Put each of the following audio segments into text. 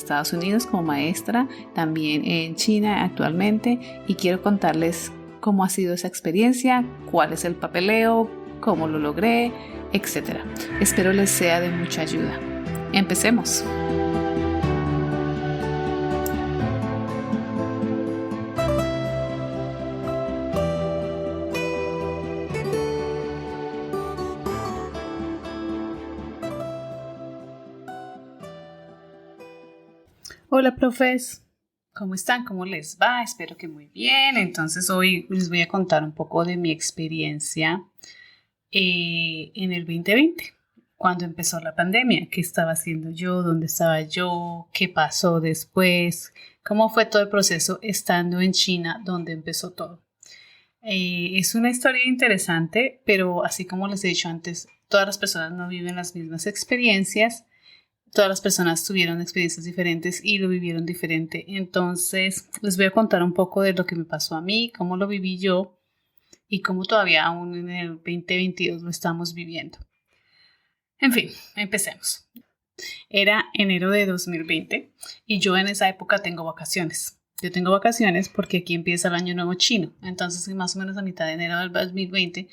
Estados Unidos como maestra, también en China actualmente, y quiero contarles cómo ha sido esa experiencia, cuál es el papeleo, cómo lo logré, etc. Espero les sea de mucha ayuda. Empecemos. Hola, profes. ¿Cómo están? ¿Cómo les va? Espero que muy bien. Entonces hoy les voy a contar un poco de mi experiencia en el 2020, cuando empezó la pandemia. ¿Qué estaba haciendo yo? ¿Dónde estaba yo? ¿Qué pasó después? ¿Cómo fue todo el proceso estando en China, donde empezó todo? Es una historia interesante, pero así como les he dicho antes, todas las personas no viven las mismas experiencias. Todas las personas tuvieron experiencias diferentes y lo vivieron diferente. Entonces, les voy a contar un poco de lo que me pasó a mí, cómo lo viví yo y cómo todavía aún en el 2022 lo estamos viviendo. En fin, empecemos. Era enero de 2020 y yo en esa época tengo vacaciones. Yo tengo vacaciones porque aquí empieza el año nuevo chino. Entonces, más o menos a mitad de enero del 2020,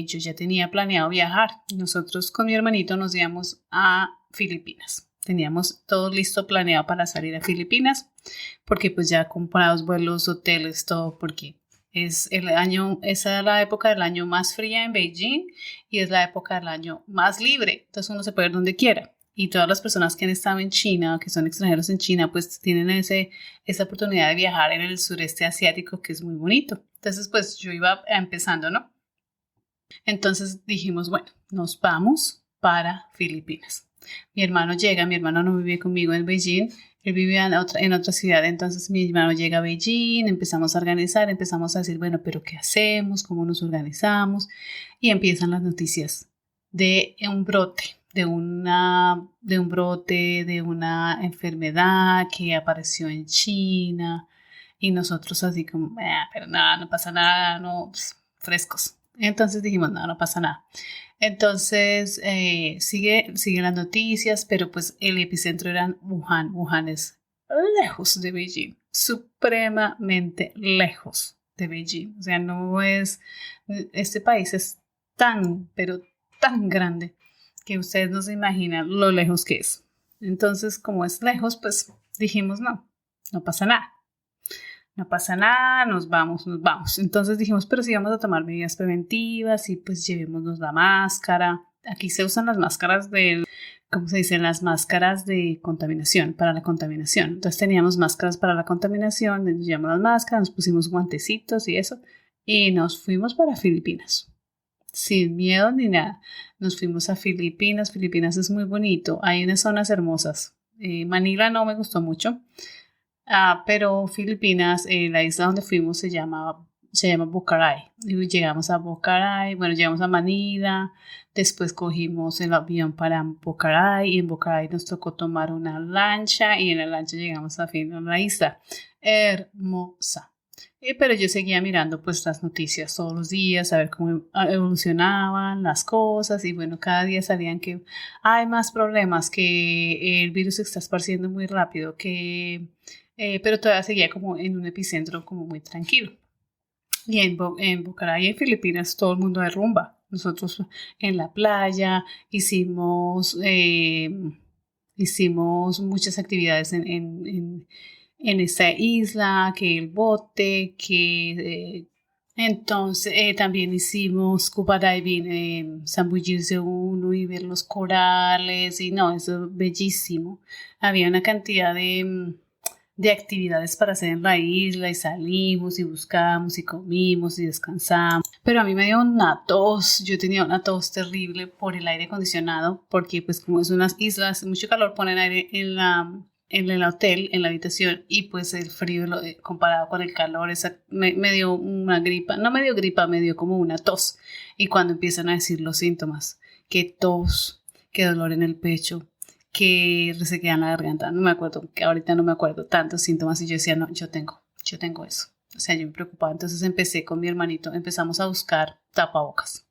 yo ya tenía planeado viajar. Nosotros con mi hermanito nos íbamos a Filipinas. Teníamos todo listo, planeado para salir a Filipinas, porque pues ya comprados vuelos, hoteles, todo, porque esa es la época del año más fría en Beijing y es la época del año más libre. Entonces uno se puede ir donde quiera. Y todas las personas que han estado en China, que son extranjeros en China, pues tienen esa oportunidad de viajar en el sureste asiático, que es muy bonito. Entonces, pues yo iba empezando, ¿no? Entonces dijimos, bueno, nos vamos para Filipinas. Mi hermano no vive conmigo en Beijing, él vivía en otra ciudad. Entonces mi hermano llega a Beijing, empezamos a organizar, empezamos a decir, bueno, pero ¿qué hacemos? ¿Cómo nos organizamos? Y empiezan las noticias de un brote. De un brote, de una enfermedad que apareció en China y nosotros así como, pero nada, no pasa nada, no, pues, frescos. Entonces dijimos, no pasa nada. Entonces sigue las noticias, pero pues el epicentro era Wuhan. Wuhan es lejos de Beijing, supremamente lejos de Beijing. O sea, este país es pero tan grande que ustedes no se imaginan lo lejos que es. Entonces, como es lejos, pues dijimos, no pasa nada. No pasa nada, nos vamos. Entonces dijimos, pero si vamos a tomar medidas preventivas y pues llevémonos la máscara. Aquí se usan las máscaras ¿cómo se dice? Las máscaras de contaminación, para la contaminación. Entonces teníamos máscaras para la contaminación, nos llevamos las máscaras, nos pusimos guantecitos y eso, y nos fuimos para Filipinas. Sin miedo ni nada. Nos fuimos a Filipinas. Filipinas es muy bonito. Hay unas zonas hermosas. Manila no me gustó mucho. Pero Filipinas, la isla donde fuimos se llama Bucaray. Y llegamos a Bucaray. Bueno, llegamos a Manila. Después cogimos el avión para Bucaray. Y en Bucaray nos tocó tomar una lancha. Y en la lancha llegamos a fin a la isla. Hermosa. Pero yo seguía mirando pues las noticias todos los días, a ver cómo evolucionaban las cosas y bueno, cada día salían que hay más problemas, que el virus se está esparciendo muy rápido, pero todavía seguía como en un epicentro como muy tranquilo. Y en Bucaray, en Filipinas, todo el mundo de rumba. Nosotros en la playa hicimos muchas actividades en esa isla, que el bote, entonces también hicimos scuba diving, zambullirse uno y ver los corales, y no, eso es bellísimo. Había una cantidad de actividades para hacer en la isla y salimos y buscamos y comimos y descansamos. Pero a mí me dio una tos, yo tenía una tos terrible por el aire acondicionado, porque pues como es unas islas, mucho calor, ponen aire en el hotel, en la habitación, y pues el frío comparado con el calor, me dio una gripa, no me dio gripa, me dio como una tos. Y cuando empiezan a decir los síntomas, que tos, que dolor en el pecho, que resequedad en la garganta, no me acuerdo, que ahorita no me acuerdo tantos síntomas, y yo decía, no, yo tengo eso. O sea, yo me preocupaba. Entonces empecé con mi hermanito, empezamos a buscar tapabocas.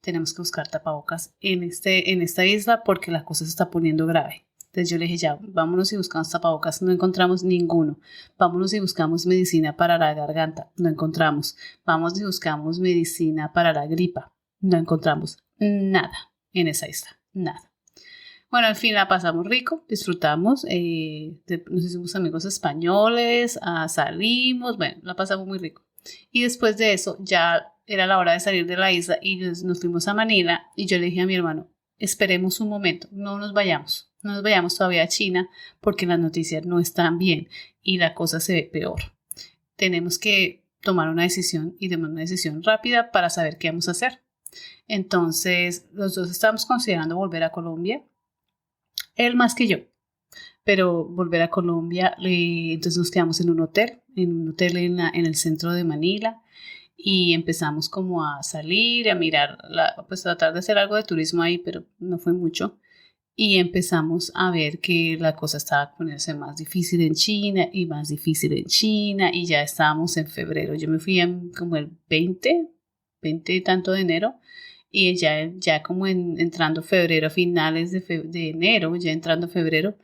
Tenemos que buscar tapabocas en esta isla porque la cosa se está poniendo grave. Entonces yo le dije, ya, vámonos y buscamos tapabocas. No encontramos ninguno. Vámonos y buscamos medicina para la garganta. No encontramos. Vamos y buscamos medicina para la gripa. No encontramos nada en esa isla. Nada. Bueno, al fin la pasamos rico, disfrutamos, nos hicimos amigos españoles, salimos, bueno, la pasamos muy rico. Y después de eso ya era la hora de salir de la isla y nos fuimos a Manila y yo le dije a mi hermano, esperemos un momento, no nos vayamos todavía a China porque las noticias no están bien y la cosa se ve peor. Tenemos que tomar una decisión y tomar una decisión rápida para saber qué vamos a hacer. Entonces, los dos estamos considerando volver a Colombia. Él más que yo, pero volver a Colombia, entonces nos quedamos en un hotel en el centro de Manila y empezamos como a salir, a mirar, pues tratar de hacer algo de turismo ahí, pero no fue mucho. Y empezamos a ver que la cosa estaba poniéndose más difícil en China y más difícil en China y ya estábamos en febrero. Yo me fui como el 20 y tanto de enero. Y ya como entrando febrero, a finales de enero, ya entrando febrero,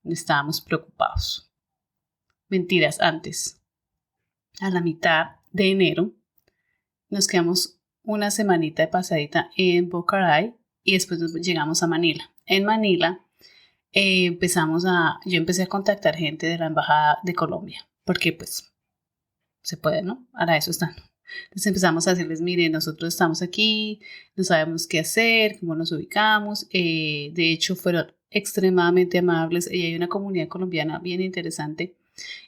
estábamos preocupados. Mentiras, antes. A la mitad de enero nos quedamos una semanita de pasadita en Bocaray y después llegamos a Manila. En Manila yo empecé a contactar gente de la Embajada de Colombia, porque pues se puede, ¿no? Para eso están. Entonces empezamos a decirles, miren, nosotros estamos aquí, no sabemos qué hacer, cómo nos ubicamos. De hecho, fueron extremadamente amables. Y hay una comunidad colombiana bien interesante.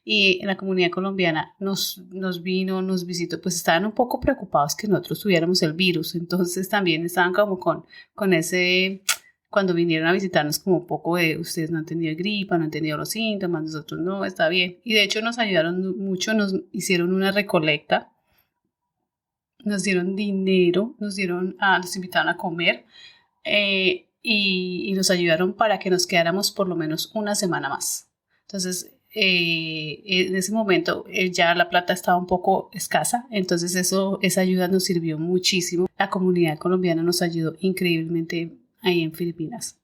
Y la comunidad colombiana nos visitó, pues estaban un poco preocupados que nosotros tuviéramos el virus. Entonces también estaban como con ese, cuando vinieron a visitarnos como un poco de, ustedes no han tenido gripa, no han tenido los síntomas, nosotros no, está bien. Y de hecho nos ayudaron mucho, nos hicieron una recolecta. Nos dieron dinero, nos invitaron a comer y nos ayudaron para que nos quedáramos por lo menos una semana más. Entonces, en ese momento ya la plata estaba un poco escasa, entonces esa ayuda nos sirvió muchísimo. La comunidad colombiana nos ayudó increíblemente ahí en Filipinas.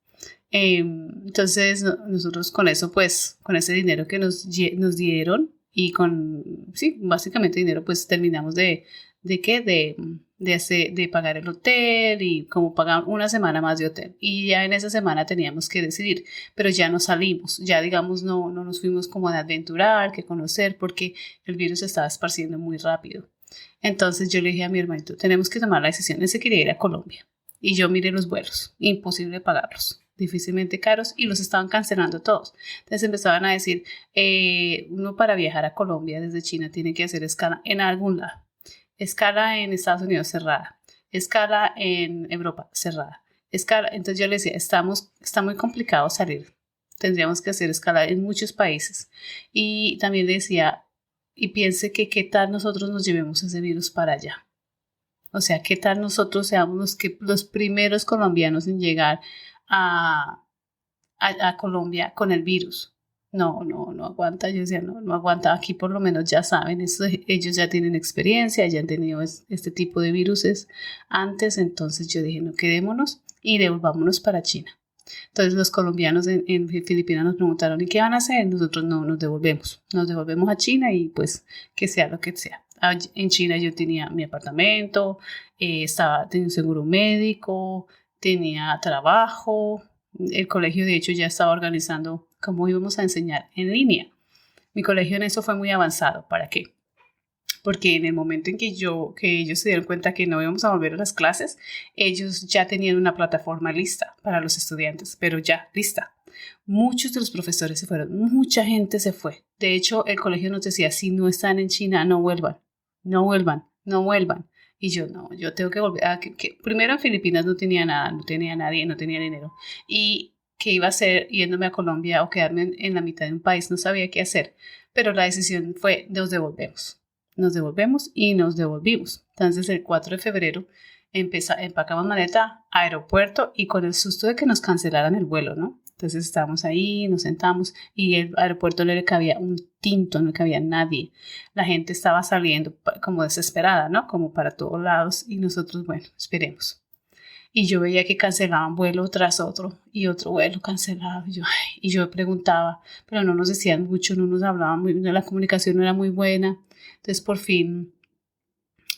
Entonces, nosotros con eso, pues, con ese dinero que nos dieron y básicamente dinero, pues terminamos de pagar el hotel y como pagar una semana más de hotel. Y ya en esa semana teníamos que decidir, pero ya no salimos, ya digamos no nos fuimos como de aventurar, que conocer, porque el virus se estaba esparciendo muy rápido. Entonces yo le dije a mi hermanito, tenemos que tomar la decisión, él se quería ir a Colombia. Y yo miré los vuelos, imposible pagarlos, difícilmente caros y los estaban cancelando todos. Entonces empezaban a decir, uno para viajar a Colombia desde China tiene que hacer escala en algún lado. Escala en Estados Unidos cerrada, escala en Europa cerrada, escala. Entonces yo le decía, está muy complicado salir, tendríamos que hacer escala en muchos países. Y también le decía, y piense que qué tal nosotros nos llevemos ese virus para allá. O sea, qué tal nosotros seamos los primeros colombianos en llegar a Colombia con el virus. No aguanta. Yo decía, no aguanta. Aquí por lo menos ya saben, ellos ya tienen experiencia, ya han tenido este tipo de viruses antes. Entonces yo dije, no, quedémonos y devolvámonos para China. Entonces los colombianos en Filipinas nos preguntaron, ¿y qué van a hacer? Nosotros no, nos devolvemos a China y pues que sea lo que sea. En China yo tenía mi apartamento, tenía un seguro médico, tenía trabajo. El colegio de hecho ya estaba organizando cómo íbamos a enseñar en línea. Mi colegio en eso fue muy avanzado. ¿Para qué? Porque en el momento en que ellos se dieron cuenta que no íbamos a volver a las clases, ellos ya tenían una plataforma lista para los estudiantes, pero ya lista. Muchos de los profesores se fueron, mucha gente se fue. De hecho, el colegio nos decía, si no están en China, no vuelvan. Y yo, no, yo tengo que volver. Primero en Filipinas no tenía nada, no tenía nadie, no tenía dinero. Y qué iba a hacer yéndome a Colombia o quedarme en la mitad de un país, no sabía qué hacer. Pero la decisión fue, nos devolvemos y nos devolvimos. Entonces el 4 de febrero empacamos maleta, aeropuerto y con el susto de que nos cancelaran el vuelo, ¿no? Entonces estábamos ahí, nos sentamos y el aeropuerto no le cabía un tinto, no le cabía nadie. La gente estaba saliendo como desesperada, ¿no? Como para todos lados y nosotros, bueno, esperemos. y yo veía que cancelaban vuelo tras otro y otro vuelo cancelado. Y yo preguntaba, pero no nos decían mucho, no nos hablaban muy bien, la comunicación no era muy buena. Entonces por fin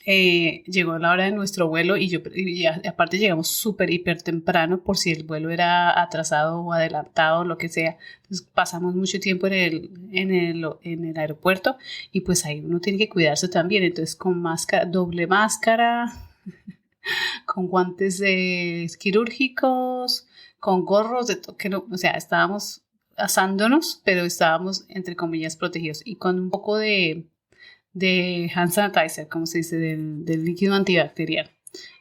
llegó la hora de nuestro vuelo y aparte llegamos súper hiper temprano por si el vuelo era atrasado o adelantado o lo que sea. Entonces pasamos mucho tiempo en el aeropuerto y pues ahí uno tiene que cuidarse también. Entonces con máscara, doble máscara, con guantes quirúrgicos, con gorros que no, o sea, estábamos asándonos, pero estábamos entre comillas protegidos y con un poco de hand sanitizer, como se dice, del líquido antibacterial.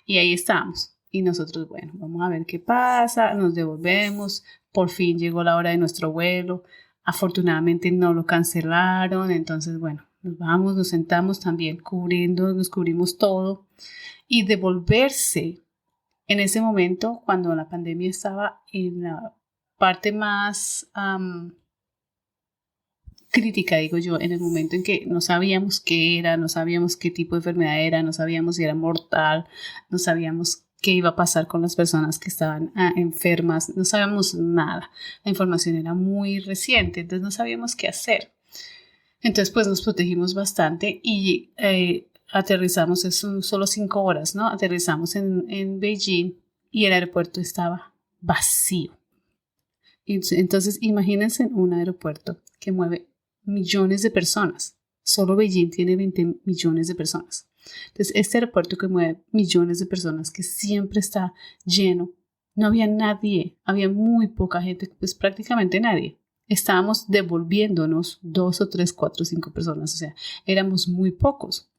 Y ahí estábamos. Y nosotros, bueno, vamos a ver qué pasa, nos devolvemos, por fin llegó la hora de nuestro vuelo, afortunadamente no lo cancelaron, entonces, bueno, nos vamos, nos sentamos también nos cubrimos todo. Y devolverse en ese momento, cuando la pandemia estaba en la parte más crítica, digo yo, en el momento en que no sabíamos qué era, no sabíamos qué tipo de enfermedad era, no sabíamos si era mortal, no sabíamos qué iba a pasar con las personas que estaban enfermas, no sabíamos nada. La información era muy reciente, entonces no sabíamos qué hacer. Entonces, pues nos protegimos bastante y aterrizamos, son solo 5 horas, ¿no? Aterrizamos en Beijing y el aeropuerto estaba vacío. Entonces, imagínense un aeropuerto que mueve millones de personas. Solo Beijing tiene 20 millones de personas. Entonces, este aeropuerto que mueve millones de personas, que siempre está lleno, no había nadie, había muy poca gente, pues prácticamente nadie. Estábamos devolviéndonos 2 o 3, 4, 5 personas, o sea, éramos muy pocos.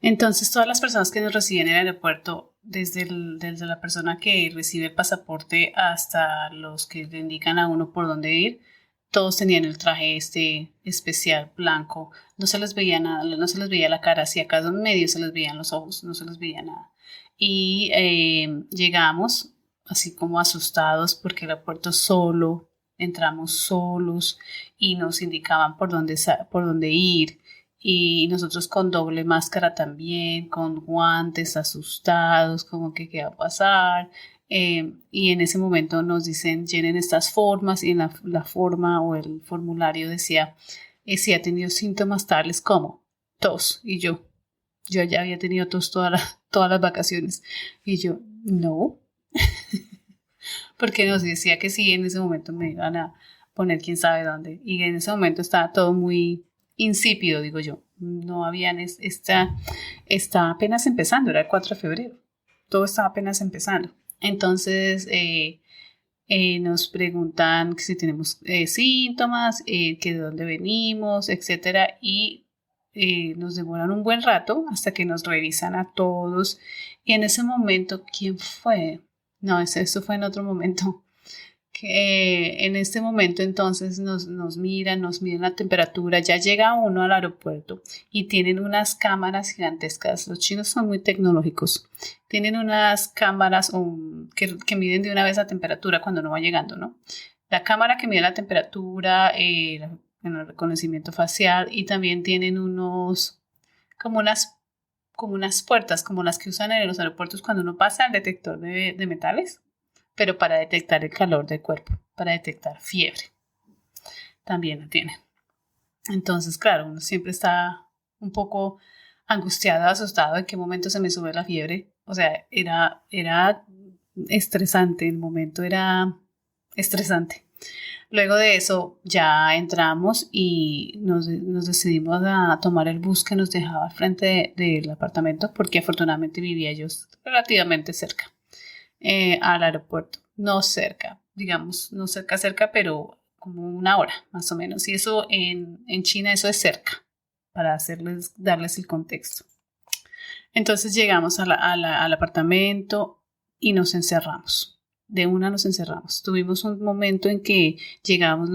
Entonces, todas las personas que nos reciben en el aeropuerto, desde la persona que recibe el pasaporte hasta los que le indican a uno por dónde ir, todos tenían el traje este especial blanco. No se les veía nada, no se les veía la cara, si acaso en medio se les veían los ojos, no se les veía nada. Y llegamos así como asustados porque el aeropuerto solo, entramos solos y nos indicaban por dónde ir. Y nosotros con doble máscara también, con guantes, asustados, como que qué va a pasar. Y en ese momento nos dicen llenen estas formas y en la forma o el formulario decía si ha tenido síntomas tales como tos. Y yo ya había tenido tos todas las vacaciones. Y yo, no, porque nos decía que sí, en ese momento me iban a poner quién sabe dónde. Y en ese momento estaba todo muy insípido, digo yo. No habían, estaba apenas empezando, era el 4 de febrero. Todo estaba apenas empezando. Entonces nos preguntan si tenemos síntomas, que de dónde venimos, etcétera. Y nos demoran un buen rato hasta que nos revisan a todos. Y en ese momento, ¿quién fue? No, eso fue en otro momento. Que en este momento entonces nos miran la temperatura, ya llega uno al aeropuerto y tienen unas cámaras gigantescas, los chinos son muy tecnológicos, tienen unas cámaras que miden de una vez la temperatura cuando uno va llegando, ¿no? La cámara que mide la temperatura, el reconocimiento facial y también tienen como unas puertas, como las que usan en los aeropuertos cuando uno pasa al detector de metales, pero para detectar el calor del cuerpo, para detectar fiebre. También lo tiene. Entonces, claro, uno siempre está un poco angustiado, asustado en qué momento se me sube la fiebre. O sea, era estresante, el momento era estresante. Luego de eso ya entramos y nos decidimos a tomar el bus que nos dejaba al frente del apartamento porque afortunadamente vivía yo relativamente cerca. Al aeropuerto. No cerca, digamos, no cerca, pero como una hora más o menos. Y eso en China, eso es cerca, para darles el contexto. Entonces llegamos al apartamento y nos encerramos. De una nos encerramos. Tuvimos un momento en que llegamos,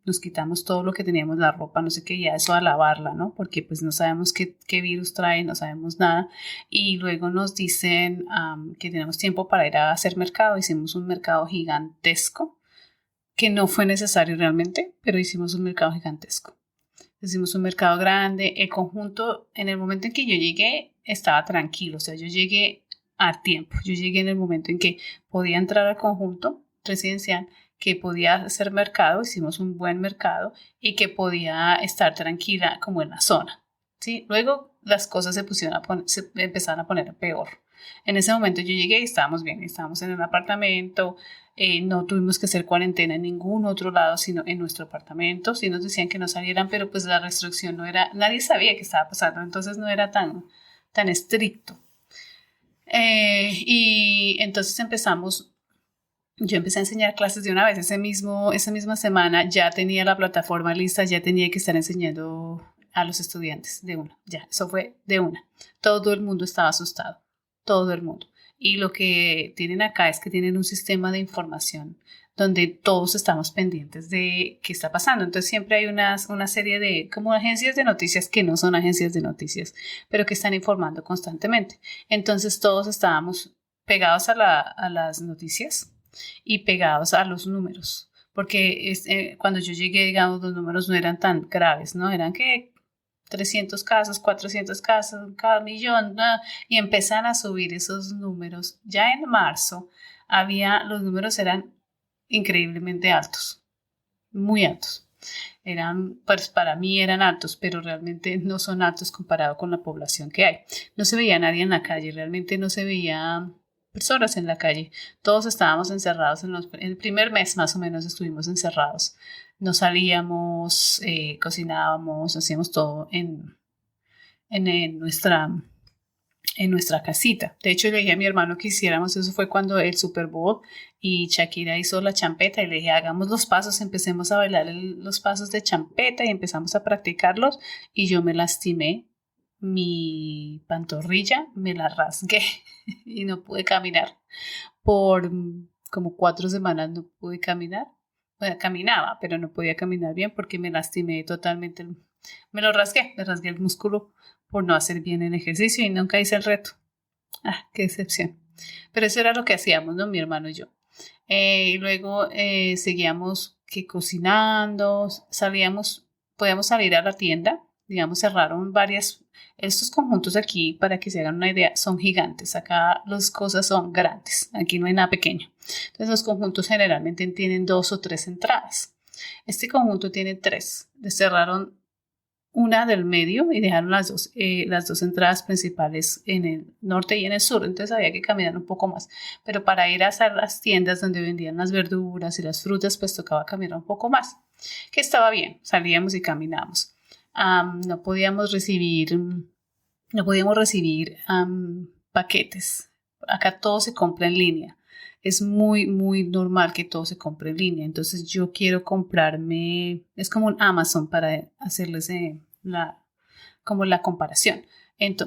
nos quitamos todo lo que teníamos, la ropa, no sé qué, ya eso a lavarla, ¿no? Porque pues no sabemos qué virus trae, no sabemos nada. Y luego nos dicen que tenemos tiempo para ir a hacer mercado. Hicimos un mercado gigantesco, que no fue necesario realmente, pero hicimos un mercado gigantesco. Hicimos un mercado grande. El conjunto, en el momento en que yo llegué, estaba tranquilo. O sea, yo llegué a tiempo. Yo llegué en el momento en que podía entrar al conjunto residencial, que podía hacer mercado, hicimos un buen mercado y que podía estar tranquila como en la zona. ¿Sí? Luego las cosas se empezaron a poner peor. En ese momento yo llegué y estábamos bien, estábamos en un apartamento, no tuvimos que hacer cuarentena en ningún otro lado, sino en nuestro apartamento. Sí nos decían que no salieran, pero pues la restricción no era, nadie sabía qué estaba pasando, entonces no era tan estricto. Y entonces yo empecé a enseñar clases de una vez, esa misma semana ya tenía la plataforma lista, ya tenía que estar enseñando a los estudiantes de una, ya, eso fue de una. Todo el mundo estaba asustado, todo el mundo. Y lo que tienen acá es que tienen un sistema de información donde todos estamos pendientes de qué está pasando. Entonces siempre hay una serie de como agencias de noticias que no son agencias de noticias, pero que están informando constantemente. Entonces todos estábamos pegados a las noticias y pegados a los números, porque cuando yo llegué, digamos, los números no eran tan graves, ¿no? Eran que 300 casos, 400 casos, cada millón, ¿no? Y empezaron a subir esos números. Ya en marzo los números eran increíblemente altos, muy altos. Pues para mí eran altos, pero realmente no son altos comparado con la población que hay. No se veía nadie en la calle, realmente no se veía personas en la calle. Todos estábamos encerrados. En el primer mes más o menos estuvimos encerrados. No salíamos, cocinábamos, hacíamos todo en nuestra casita. De hecho, le dije a mi hermano que hiciéramos, eso fue cuando el Super Bowl y Shakira hizo la champeta y le dije, hagamos los pasos, empecemos a bailar los pasos de champeta y empezamos a practicarlos y yo me lastimé mi pantorrilla, me la rasgué y no pude caminar. Por como 4 semanas no pude caminar. Bueno, caminaba, pero no podía caminar bien porque me lastimé totalmente. Me rasgué el músculo por no hacer bien el ejercicio y nunca hice el reto. Ah, qué excepción. Pero eso era lo que hacíamos, ¿no? Mi hermano y yo. Y luego seguíamos que cocinando, podíamos salir a la tienda, digamos, cerraron estos conjuntos aquí, para que se hagan una idea, son gigantes. Acá las cosas son grandes, aquí no hay nada pequeño. Entonces los conjuntos generalmente tienen 2 o 3 entradas. Este conjunto tiene 3. Le cerraron una del medio y dejaron las dos entradas principales en el norte y en el sur, entonces había que caminar un poco más, pero para ir hacia las tiendas donde vendían las verduras y las frutas pues tocaba caminar un poco más, que estaba bien, salíamos y caminábamos. No podíamos recibir paquetes, acá todo se compra en línea. Es muy, muy normal que todo se compre en línea. Entonces yo quiero comprarme, es como un Amazon para hacerles como la comparación.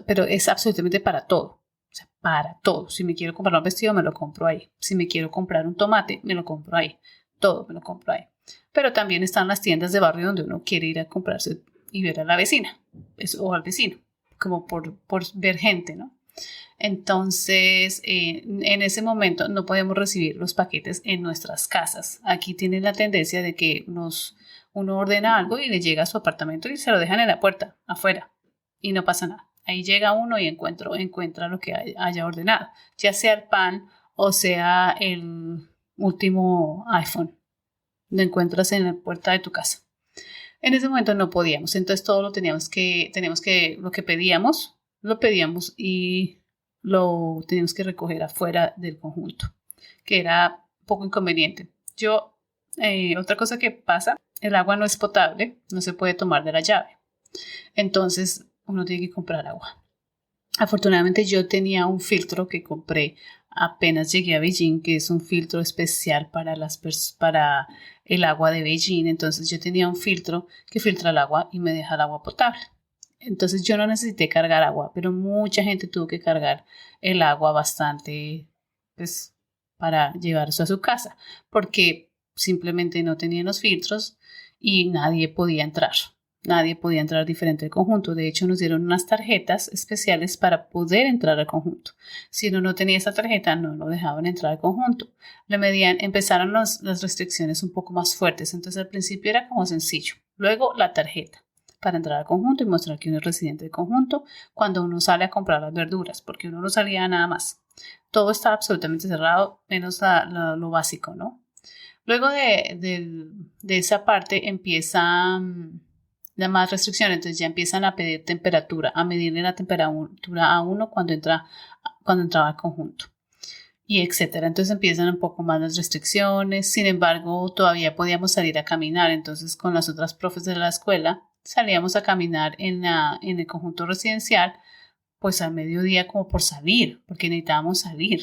Pero es absolutamente para todo. O sea, para todo. Si me quiero comprar un vestido, me lo compro ahí. Si me quiero comprar un tomate, me lo compro ahí. Todo me lo compro ahí. Pero también están las tiendas de barrio donde uno quiere ir a comprarse y ver a la vecina o al vecino, como por ver gente, ¿no? Entonces, en ese momento no podemos recibir los paquetes en nuestras casas. Aquí tienen la tendencia de que uno ordena algo y le llega a su apartamento y se lo dejan en la puerta, afuera, y no pasa nada. Ahí llega uno y encuentra lo que haya ordenado, ya sea el pan o sea el último iPhone. Lo encuentras en la puerta de tu casa. En ese momento no podíamos, entonces todo lo lo que pedíamos, lo pedíamos y lo teníamos que recoger afuera del conjunto, que era un poco inconveniente. Otra cosa que pasa, el agua no es potable, no se puede tomar de la llave, entonces uno tiene que comprar agua. Afortunadamente yo tenía un filtro que compré apenas llegué a Beijing, que es un filtro especial para el agua de Beijing. Entonces yo tenía un filtro que filtra el agua y me deja el agua potable. Entonces yo no necesité cargar agua, pero mucha gente tuvo que cargar el agua bastante, pues, para llevarse a su casa, porque simplemente no tenían los filtros y nadie podía entrar. Nadie podía entrar diferente al conjunto. De hecho, nos dieron unas tarjetas especiales para poder entrar al conjunto. Si uno no tenía esa tarjeta, no lo dejaban entrar al conjunto. Empezaron las restricciones un poco más fuertes. Entonces, al principio era como sencillo. Luego, la tarjeta para entrar al conjunto y mostrar que uno es residente del conjunto cuando uno sale a comprar las verduras, porque uno no salía nada más. Todo estaba absolutamente cerrado, menos lo básico, ¿no? Luego de esa parte empieza la más restricción, entonces ya empiezan a pedir temperatura, a medirle la temperatura a uno cuando entraba al conjunto y etcétera. Entonces empiezan un poco más las restricciones, sin embargo todavía podíamos salir a caminar, entonces con las otras profes de la escuela salíamos a caminar en el conjunto residencial, pues al mediodía como por salir, porque necesitábamos salir,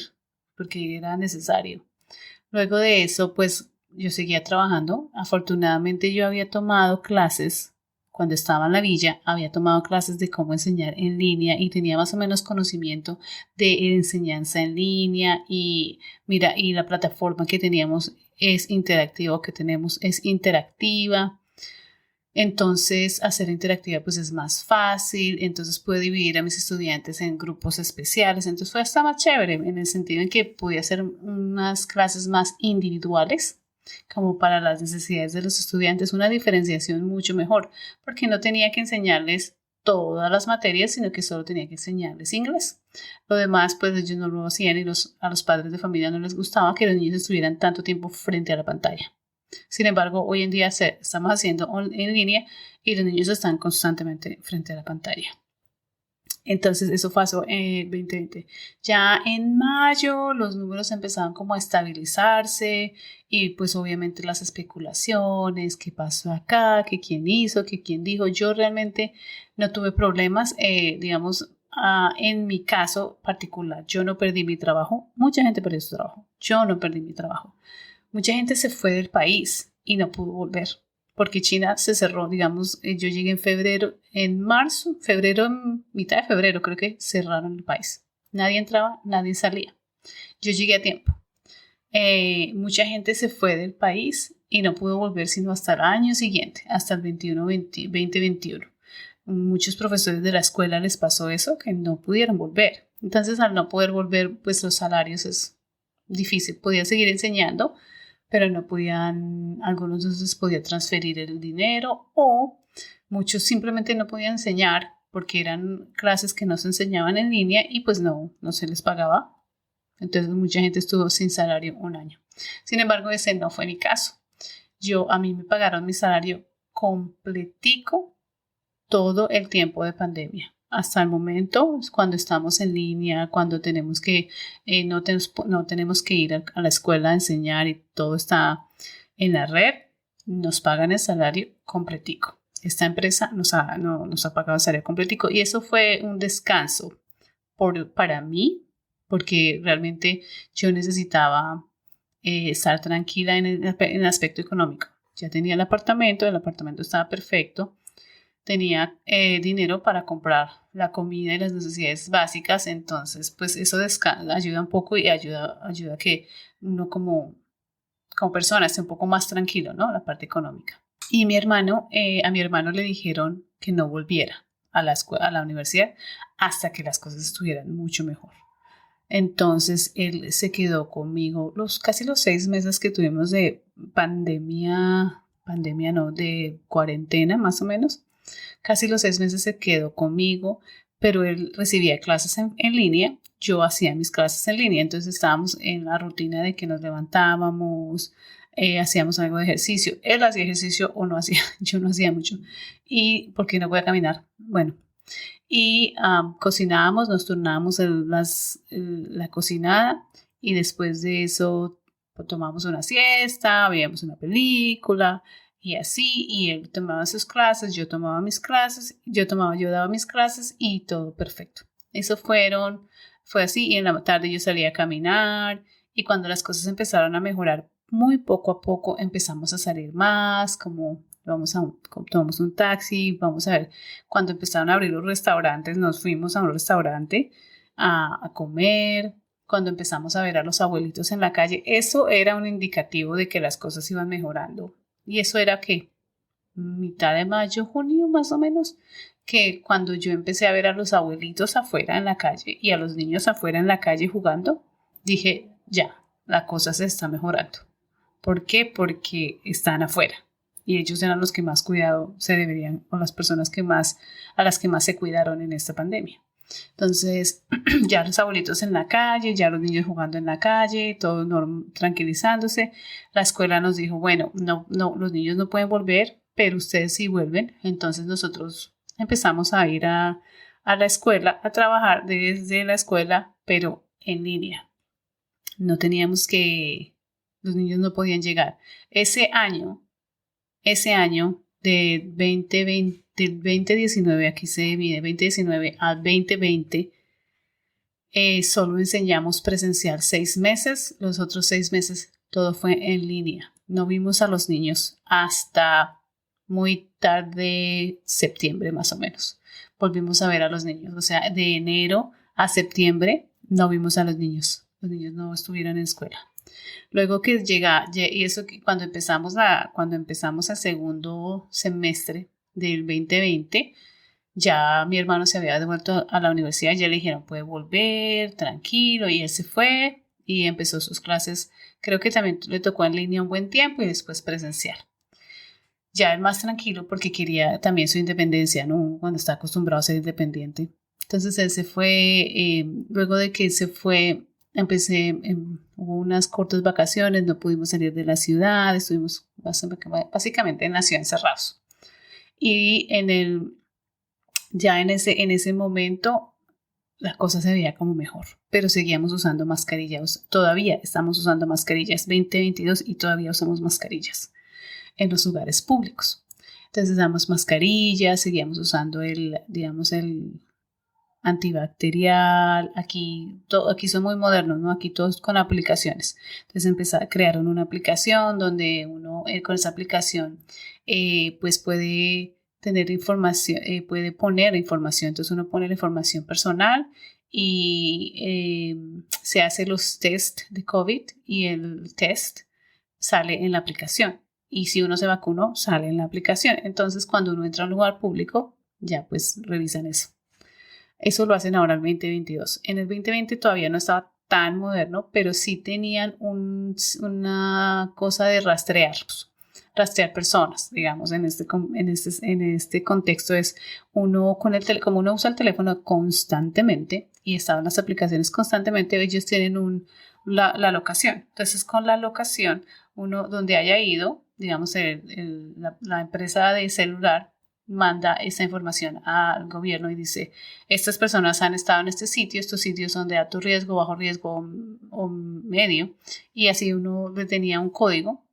porque era necesario. Luego de eso, pues yo seguía trabajando. Afortunadamente yo había tomado clases cuando estaba en la villa, había tomado clases de cómo enseñar en línea y tenía más o menos conocimiento de enseñanza en línea y mira, y la plataforma que teníamos es interactiva, que tenemos es interactiva. Entonces, hacer interactiva pues es más fácil, entonces puedo dividir a mis estudiantes en grupos especiales, entonces fue hasta más chévere en el sentido en que pude hacer unas clases más individuales como para las necesidades de los estudiantes, una diferenciación mucho mejor, porque no tenía que enseñarles todas las materias, sino que solo tenía que enseñarles inglés. Lo demás, pues ellos no lo hacían y a los padres de familia no les gustaba que los niños estuvieran tanto tiempo frente a la pantalla. Sin embargo, hoy en día estamos haciendo en línea y los niños están constantemente frente a la pantalla. Entonces, eso pasó en 2020. Ya en mayo los números empezaban como a estabilizarse y pues obviamente las especulaciones, qué pasó acá, que quién hizo, que quién dijo. Yo realmente no tuve problemas, digamos, en mi caso particular. Yo no perdí mi trabajo. Mucha gente perdió su trabajo. Yo no perdí mi trabajo. Mucha gente se fue del país y no pudo volver porque China se cerró, digamos, yo llegué en marzo, mitad de febrero creo que cerraron el país. Nadie entraba, nadie salía. Yo llegué a tiempo. Mucha gente se fue del país y no pudo volver sino hasta el año siguiente, hasta el 2021. Muchos profesores de la escuela les pasó eso, que no pudieron volver. Entonces, al no poder volver, pues los salarios es difícil. Podía seguir enseñando, pero no podían, algunos no les podía transferir el dinero o muchos simplemente no podían enseñar porque eran clases que no se enseñaban en línea y pues no se les pagaba. Entonces mucha gente estuvo sin salario un año. Sin embargo, ese no fue mi caso. A mí me pagaron mi salario completico todo el tiempo de pandemia. Hasta el momento, cuando estamos en línea, cuando tenemos que, no tenemos que ir a la escuela a enseñar y todo está en la red, nos pagan el salario completico. Esta empresa nos ha pagado el salario completico y eso fue un descanso para mí, porque realmente yo necesitaba estar tranquila en el aspecto económico. Ya tenía el apartamento estaba perfecto. Tenía dinero para comprar la comida y las necesidades básicas, entonces pues eso ayuda un poco y ayuda a que uno como persona esté un poco más tranquilo, ¿no? La parte económica. Y a mi hermano le dijeron que no volviera a la universidad hasta que las cosas estuvieran mucho mejor. Entonces él se quedó conmigo casi los 6 meses que tuvimos de de cuarentena más o menos. Casi los 6 meses se quedó conmigo, pero él recibía clases en línea, yo hacía mis clases en línea, entonces estábamos en la rutina de que nos levantábamos, hacíamos algo de ejercicio. Él hacía ejercicio o no hacía, yo no hacía mucho. ¿Y por qué no voy a caminar? Bueno, y cocinábamos, nos turnábamos la cocinada y después de eso tomábamos una siesta, veíamos una película y así, y él tomaba sus clases, yo tomaba mis clases, yo daba mis clases y todo perfecto. Eso fue así y en la tarde yo salía a caminar y cuando las cosas empezaron a mejorar muy poco a poco empezamos a salir más, como tomamos un taxi, vamos a ver, cuando empezaron a abrir los restaurantes, nos fuimos a un restaurante a comer, cuando empezamos a ver a los abuelitos en la calle, eso era un indicativo de que las cosas iban mejorando. Y eso era que mitad de mayo, junio más o menos, que cuando yo empecé a ver a los abuelitos afuera en la calle y a los niños afuera en la calle jugando, dije, ya, la cosa se está mejorando. ¿Por qué? Porque están afuera. Y ellos eran los que más cuidado se deberían, o las personas a las que más se cuidaron en esta pandemia. Entonces, ya los abuelitos en la calle, ya los niños jugando en la calle, todo tranquilizándose. La escuela nos dijo, bueno, no, los niños no pueden volver, pero ustedes sí vuelven. Entonces nosotros empezamos a ir a la escuela, a trabajar desde la escuela, pero en línea. No teníamos que, los niños no podían llegar. Ese año de 2020, del 2019, aquí se mide 2019 a 2020, solo enseñamos presencial 6 meses, los otros 6 meses todo fue en línea. No vimos a los niños hasta muy tarde, septiembre más o menos. Volvimos a ver a los niños, o sea, de enero a septiembre no vimos a los niños no estuvieron en escuela. Luego que llega, y eso cuando empezamos el segundo semestre del 2020, ya mi hermano se había devuelto a la universidad, ya le dijeron puede volver, tranquilo, y él se fue y empezó sus clases. Creo que también le tocó en línea un buen tiempo y después presencial. Ya él más tranquilo porque quería también su independencia, ¿no? Cuando está acostumbrado a ser independiente. Entonces él se fue, luego de que él se fue, hubo unas cortas vacaciones, no pudimos salir de la ciudad, estuvimos básicamente en la ciudad encerrados. Y ya en ese momento la cosa se veía como mejor, pero seguíamos usando mascarillas, todavía estamos usando mascarillas, 2022 y todavía usamos mascarillas en los lugares públicos. Entonces usamos mascarillas, seguíamos usando el antibacterial. Aquí son muy modernos, ¿no? Aquí todos con aplicaciones. Entonces crearon una aplicación donde uno con esa aplicación pues puede tener información, puede poner información. Entonces uno pone la información personal y se hace los test de COVID y el test sale en la aplicación. Y si uno se vacunó, sale en la aplicación. Entonces cuando uno entra a un lugar público, ya pues revisan eso. Eso lo hacen ahora en el 2022. En el 2020 todavía no estaba tan moderno, pero sí tenían una cosa de rastrear personas, digamos, en este contexto es uno como uno usa el teléfono constantemente y estaban las aplicaciones constantemente, ellos tienen la locación. Entonces, con la locación, uno donde haya ido, digamos, la empresa de celular manda esa información al gobierno y dice, estas personas han estado en este sitio, estos sitios son de alto riesgo, bajo riesgo o medio, y así uno le tenía un código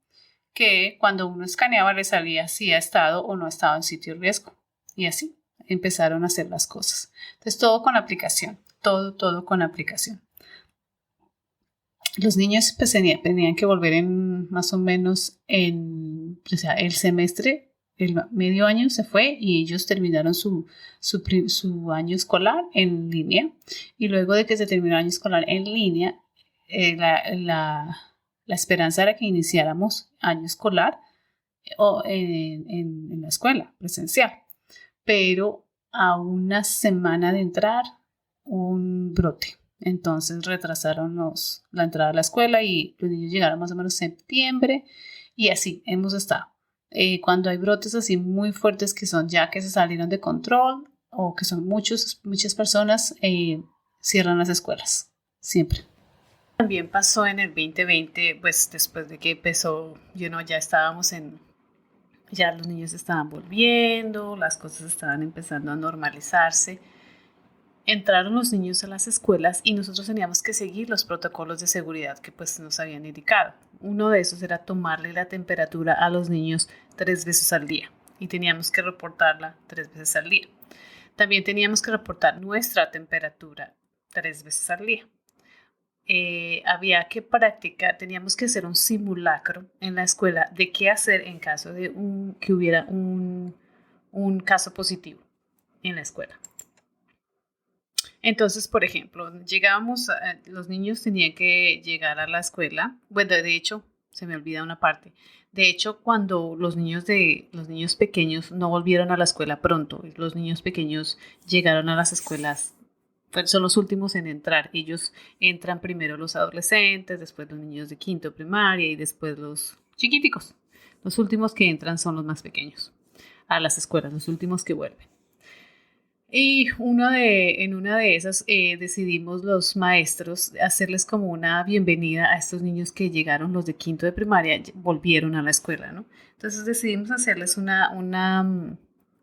que cuando uno escaneaba le salía si ha estado o no ha estado en sitio de riesgo, y así empezaron a hacer las cosas. Entonces todo con aplicación, todo con aplicación. Los niños pues, tenían que volver en más o menos el semestre. El medio año se fue y ellos terminaron su año escolar en línea. Y luego de que se terminó el año escolar en línea, la esperanza era que iniciáramos año escolar en la escuela presencial. Pero a una semana de entrar, un brote. Entonces retrasaron la entrada a la escuela y los niños llegaron más o menos en septiembre y así hemos estado. Cuando hay brotes así muy fuertes que son ya que se salieron de control o que son muchas personas, cierran las escuelas, siempre. También pasó en el 2020, pues después de que empezó, ya estábamos ya los niños estaban volviendo, las cosas estaban empezando a normalizarse. Entraron los niños a las escuelas y nosotros teníamos que seguir los protocolos de seguridad que pues nos habían indicado. Uno de esos era tomarle la temperatura a los niños 3 veces al día y teníamos que reportarla 3 veces al día. También teníamos que reportar nuestra temperatura 3 veces al día. Había que practicar, teníamos que hacer un simulacro en la escuela de qué hacer en caso de que hubiera un caso positivo en la escuela. Entonces, por ejemplo, los niños tenían que llegar a la escuela. Bueno, de hecho, se me olvida una parte. De hecho, cuando los niños pequeños no volvieron a la escuela pronto, los niños pequeños llegaron a las escuelas, son los últimos en entrar. Ellos entran primero los adolescentes, después los niños de quinto primaria y después los chiquiticos. Los últimos que entran son los más pequeños a las escuelas, los últimos que vuelven. Y en una de esas decidimos los maestros hacerles como una bienvenida a estos niños que llegaron, los de quinto de primaria, volvieron a la escuela, ¿no? Entonces decidimos hacerles una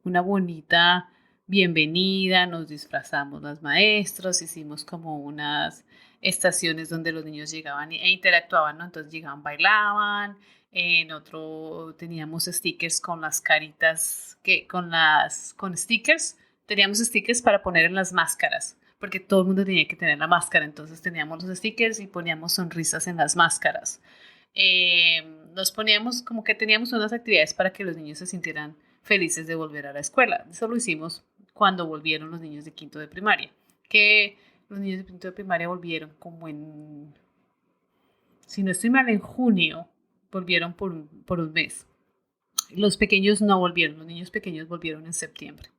bonita bienvenida, nos disfrazamos las maestros, hicimos como unas estaciones donde los niños llegaban e interactuaban, ¿no? Entonces llegaban, bailaban, en otro teníamos stickers con las caritas, con stickers. Teníamos stickers para poner en las máscaras, porque todo el mundo tenía que tener la máscara, entonces teníamos los stickers y poníamos sonrisas en las máscaras. Nos poníamos como que teníamos unas actividades para que los niños se sintieran felices de volver a la escuela. Eso lo hicimos cuando volvieron los niños de quinto de primaria, que los niños de quinto de primaria volvieron como si no estoy mal, en junio, volvieron por un mes. Los pequeños no volvieron, los niños pequeños volvieron en septiembre.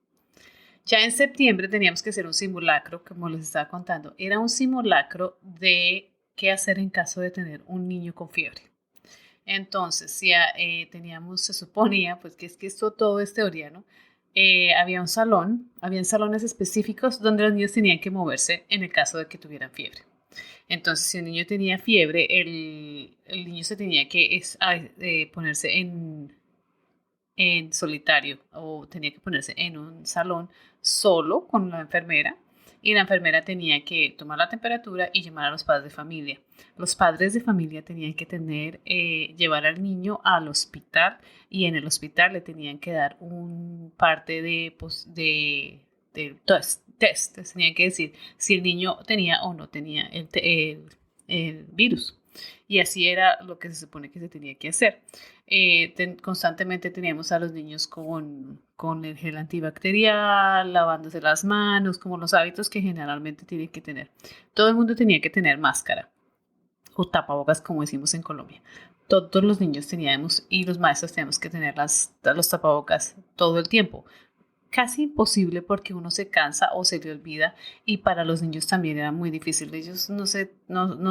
Ya en septiembre teníamos que hacer un simulacro, como les estaba contando. Era un simulacro de qué hacer en caso de tener un niño con fiebre. Entonces, si teníamos, se suponía, pues que es que esto todo es teoría, ¿no? Había un salón, habían salones específicos donde los niños tenían que moverse en el caso de que tuvieran fiebre. Entonces, si un niño tenía fiebre, el niño se tenía que ponerse en solitario o tenía que ponerse en un salón solo con la enfermera y la enfermera tenía que tomar la temperatura y llamar a los padres de familia. Los padres de familia tenían que llevar al niño al hospital y en el hospital le tenían que dar un parte de test. Tenían que decir si el niño tenía o no tenía el virus. Y así era lo que se supone que se tenía que hacer. Constantemente teníamos a los niños con el gel antibacterial, lavándose las manos, como los hábitos que generalmente tienen que tener. Todo el mundo tenía que tener máscara o tapabocas, como decimos en Colombia. Todos los niños teníamos y los maestros teníamos que tener los tapabocas todo el tiempo. Casi imposible porque uno se cansa o se le olvida y para los niños también era muy difícil. Ellos no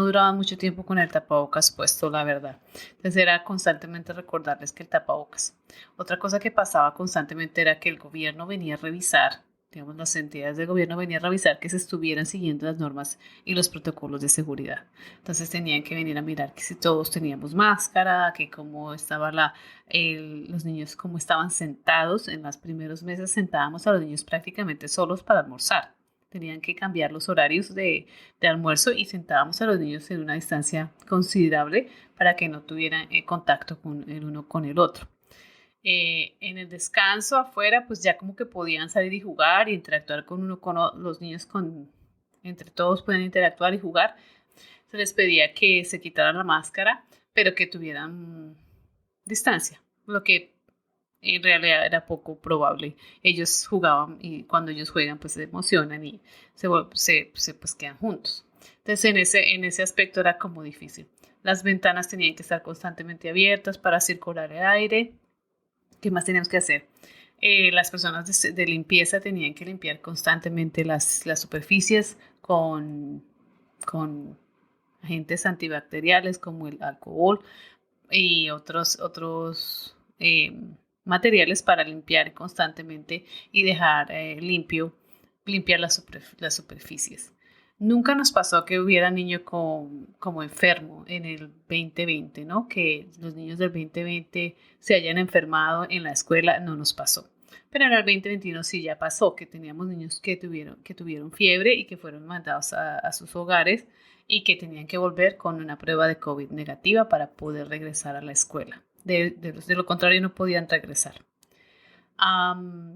duraban mucho tiempo con el tapabocas puesto, la verdad. Entonces era constantemente recordarles que el tapabocas. Otra cosa que pasaba constantemente era que el gobierno venía a revisar, digamos, las entidades del gobierno venían a revisar que se estuvieran siguiendo las normas y los protocolos de seguridad. Entonces tenían que venir a mirar que si todos teníamos máscara, que cómo estaba los niños como estaban sentados. En los primeros meses sentábamos a los niños prácticamente solos para almorzar. Tenían que cambiar los horarios de almuerzo y sentábamos a los niños en una distancia considerable para que no tuvieran contacto con el uno con el otro. En el descanso afuera, pues ya como que podían salir y jugar y interactuar los niños entre todos pueden interactuar y jugar. Se les pedía que se quitaran la máscara, pero que tuvieran distancia, lo que en realidad era poco probable. Ellos jugaban y cuando ellos juegan pues se emocionan y pues quedan juntos. Entonces en ese aspecto era como difícil. Las ventanas tenían que estar constantemente abiertas para circular el aire. ¿Qué más teníamos que hacer? Las personas de limpieza tenían que limpiar constantemente las superficies con agentes antibacteriales como el alcohol y otros materiales para limpiar constantemente y dejar limpiar las superficies. Nunca nos pasó que hubiera niño como enfermo en el 2020, ¿no? Que los niños del 2020 se hayan enfermado en la escuela, no nos pasó. Pero en el 2021 sí ya pasó, que teníamos niños que tuvieron fiebre y que fueron mandados a sus hogares y que tenían que volver con una prueba de COVID negativa para poder regresar a la escuela. De lo contrario no podían regresar.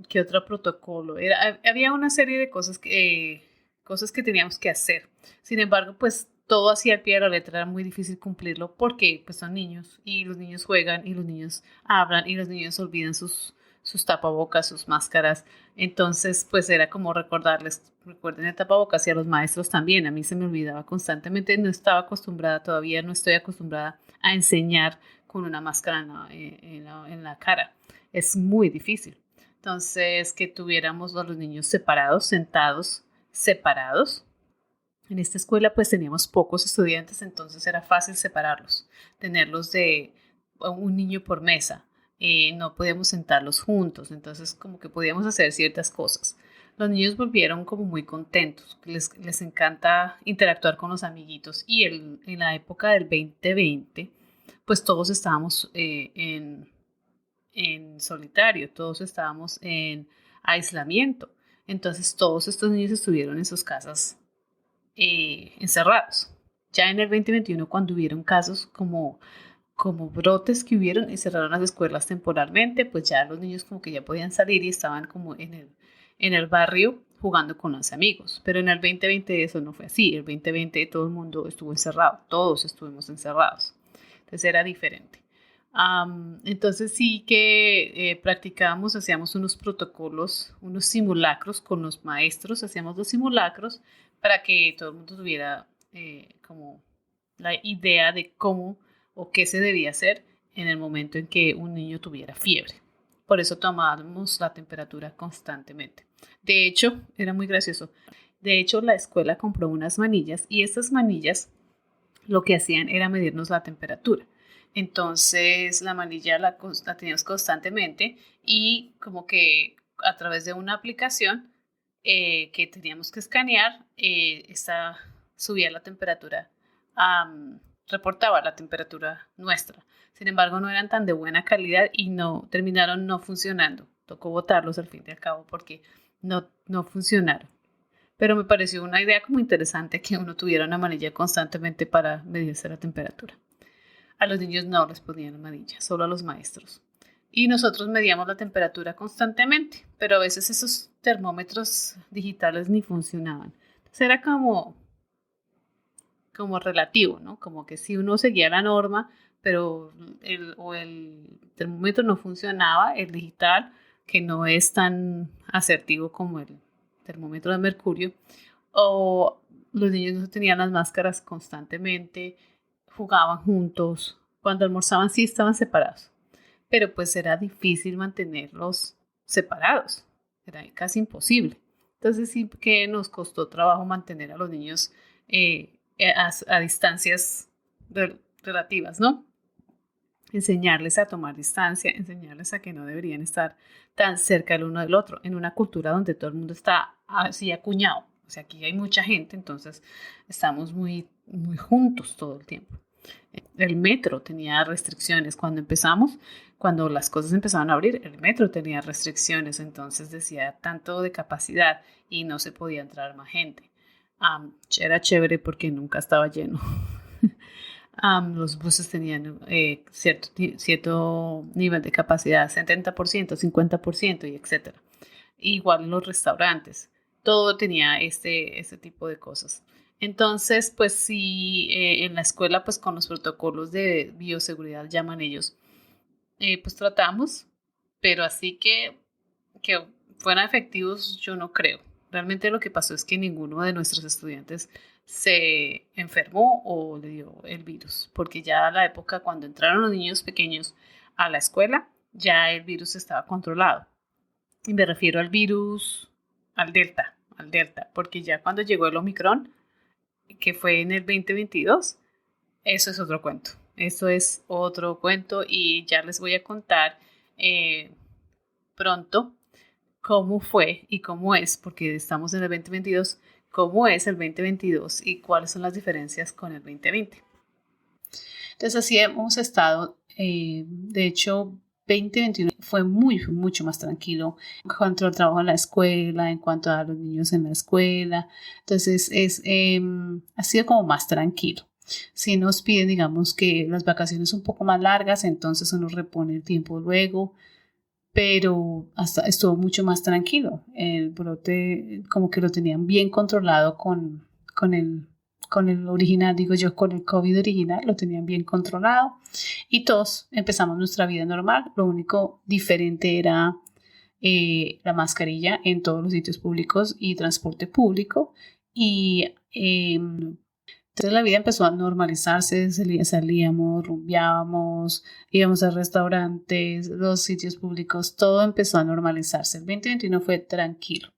¿Qué otro protocolo? Había una serie de cosas que teníamos que hacer. Sin embargo, pues todo así al pie de la letra era muy difícil cumplirlo porque pues son niños y los niños juegan y los niños hablan y los niños olvidan sus tapabocas, sus máscaras. Entonces, pues era como recordarles, recuerden el tapabocas y a los maestros también. A mí se me olvidaba constantemente, no estaba acostumbrada, todavía no estoy acostumbrada a enseñar con una máscara en la cara. Es muy difícil. Entonces, que tuviéramos a los niños separados, sentados, separados. En esta escuela pues teníamos pocos estudiantes, entonces era fácil separarlos, tenerlos de un niño por mesa. No podíamos sentarlos juntos, entonces como que podíamos hacer ciertas cosas. los niños volvieron como muy contentos, les encanta interactuar con los amiguitos y en la época del 2020, pues todos estábamos en solitario, todos estábamos en aislamiento. Entonces todos estos niños estuvieron en sus casas encerrados. Ya en el 2021, cuando hubieron casos como brotes que hubieron y cerraron las escuelas temporalmente, pues ya los niños como que ya podían salir y estaban como en el barrio jugando con los amigos. Pero en el 2020 eso no fue así. El 2020 todo el mundo estuvo encerrado, todos estuvimos encerrados. Entonces era diferente. Entonces sí que practicábamos, hacíamos unos protocolos, unos simulacros con los maestros, hacíamos los simulacros para que todo el mundo tuviera como la idea de cómo o qué se debía hacer en el momento en que un niño tuviera fiebre. Por eso tomábamos la temperatura constantemente. De hecho, era muy gracioso. De hecho, la escuela compró unas manillas y estas manillas lo que hacían era medirnos la temperatura. Entonces la manilla la teníamos constantemente y como que a través de una aplicación que teníamos que escanear, esta subía la temperatura, reportaba la temperatura nuestra. Sin embargo, no eran tan de buena calidad y terminaron no funcionando. Tocó botarlos al fin y al cabo porque no funcionaron. Pero me pareció una idea como interesante que uno tuviera una manilla constantemente para medirse la temperatura. A los niños no les ponían manilla, solo a los maestros. Y nosotros medíamos la temperatura constantemente, pero a veces esos termómetros digitales ni funcionaban. Entonces era como relativo, ¿no? Como que si uno seguía la norma, pero el termómetro no funcionaba, el digital, que no es tan asertivo como el termómetro de mercurio, o los niños no tenían las máscaras constantemente, jugaban juntos, cuando almorzaban sí estaban separados, pero pues era difícil mantenerlos separados, era casi imposible. Entonces sí que nos costó trabajo mantener a los niños a distancias relativas, ¿no? Enseñarles a tomar distancia, enseñarles a que no deberían estar tan cerca el uno del otro, en una cultura donde todo el mundo está así acuñado. O sea, aquí hay mucha gente, entonces estamos muy, muy juntos todo el tiempo. El metro tenía restricciones cuando empezamos, cuando las cosas empezaban a abrir, el metro tenía restricciones, entonces decía tanto de capacidad y no se podía entrar más gente. Era chévere porque nunca estaba lleno. Los buses tenían cierto nivel de capacidad, 70%, 50% y etcétera. Igual los restaurantes, todo tenía este tipo de cosas. Entonces, pues sí, en la escuela, pues con los protocolos de bioseguridad, llaman ellos, pues tratamos, pero así que fueran efectivos, yo no creo. Realmente lo que pasó es que ninguno de nuestros estudiantes se enfermó o le dio el virus, porque ya a la época cuando entraron los niños pequeños a la escuela, ya el virus estaba controlado. Y me refiero al virus, al delta, porque ya cuando llegó el Omicron, que fue en el 2022, eso es otro cuento. Eso es otro cuento y ya les voy a contar pronto cómo fue y cómo es, porque estamos en el 2022, cómo es el 2022 y cuáles son las diferencias con el 2020. Entonces así hemos estado, de hecho 2021 fue mucho más tranquilo en cuanto al trabajo en la escuela, en cuanto a los niños en la escuela. Entonces ha sido como más tranquilo. Si nos piden, digamos, que las vacaciones son un poco más largas, entonces uno repone el tiempo luego, pero hasta estuvo mucho más tranquilo. El brote como que lo tenían bien controlado con el original, digo yo, con el COVID original, lo tenían bien controlado y todos empezamos nuestra vida normal. Lo único diferente era la mascarilla en todos los sitios públicos y transporte público y entonces la vida empezó a normalizarse, salíamos, rumbeábamos, íbamos a restaurantes, los sitios públicos, todo empezó a normalizarse. El 2021 fue tranquilo,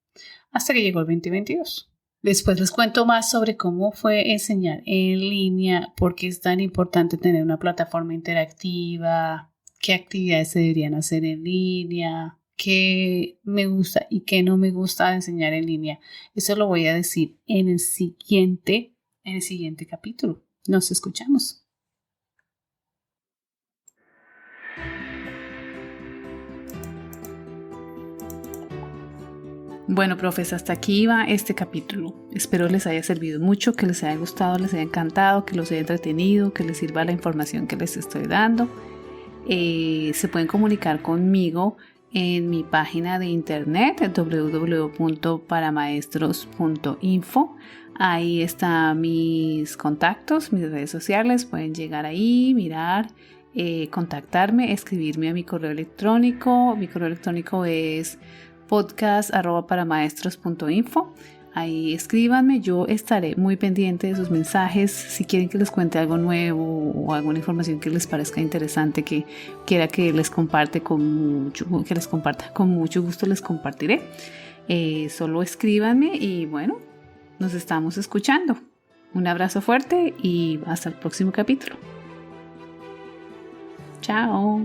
hasta que llegó el 2022. Después les cuento más sobre cómo fue enseñar en línea, por qué es tan importante tener una plataforma interactiva, qué actividades se deberían hacer en línea, qué me gusta y qué no me gusta de enseñar en línea. Eso lo voy a decir en el siguiente capítulo. Nos escuchamos. Bueno, profes, hasta aquí va este capítulo. Espero les haya servido mucho, que les haya gustado, les haya encantado, que los haya entretenido, que les sirva la información que les estoy dando. Se pueden comunicar conmigo en mi página de internet www.paramaestros.info. Ahí están mis contactos, mis redes sociales. Pueden llegar ahí, mirar, contactarme, escribirme a mi correo electrónico. Mi correo electrónico es podcast@paramaestros.info. Ahí escríbanme, yo estaré muy pendiente de sus mensajes. Si quieren que les cuente algo nuevo o alguna información que les parezca interesante, que quiera que les comparta con mucho gusto, les compartiré. Solo escríbanme y bueno, nos estamos escuchando. Un abrazo fuerte y hasta el próximo capítulo. Chao.